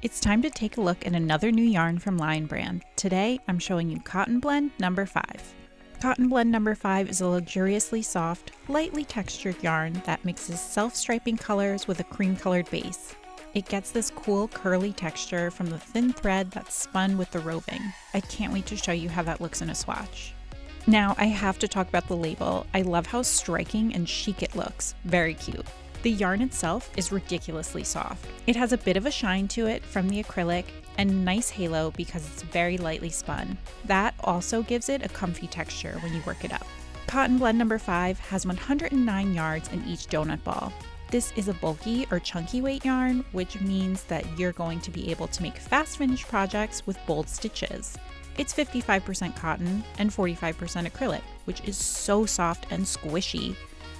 It's time to take a look at another new yarn from Lion Brand. Today, I'm showing you Cotton Blend number 5. Cotton Blend number 5 is a luxuriously soft, lightly textured yarn that mixes self-striping colors with a cream-colored base. It gets this cool curly texture from the thin thread that's spun with the roving. I can't wait to show you how that looks in a swatch. Now, I have to talk about the label. I love how striking and chic it looks. Very cute. The yarn itself is ridiculously soft. It has a bit of a shine to it from the acrylic and a nice halo because it's very lightly spun. That also gives it a comfy texture when you work it up. Cotton Blend number 5 has 109 yards in each donut ball. This is a bulky or chunky weight yarn, which means that you're going to be able to make fast finish projects with bold stitches. It's 55% cotton and 45% acrylic, which is so soft and squishy.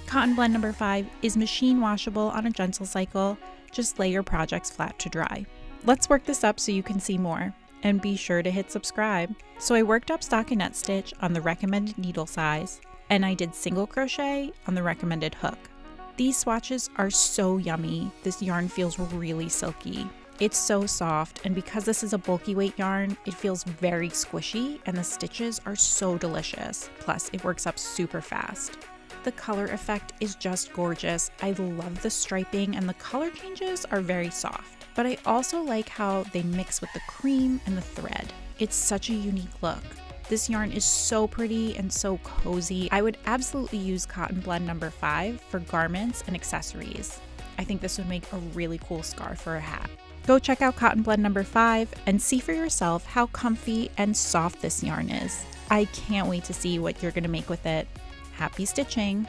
Cotton Blend number 5 is machine washable on a gentle cycle. Just lay your projects flat to dry. Let's work this up so you can see more. And be sure to hit subscribe. So I worked up stockinette stitch on the recommended needle size, and I did single crochet on the recommended hook. These swatches are so yummy. This yarn feels really silky. It's so soft, and because this is a bulky weight yarn, it feels very squishy, and the stitches are so delicious. Plus, it works up super fast. The color effect is just gorgeous. I love the striping, and the color changes are very soft. But I also like how they mix with the cream and the thread. It's such a unique look. This yarn is so pretty and so cozy. I would absolutely use Cotton Blend number 5 for garments and accessories. I think this would make a really cool scarf or a hat. Go check out Cotton Blend number 5 and see for yourself how comfy and soft this yarn is. I can't wait to see what you're going to make with it. Happy stitching!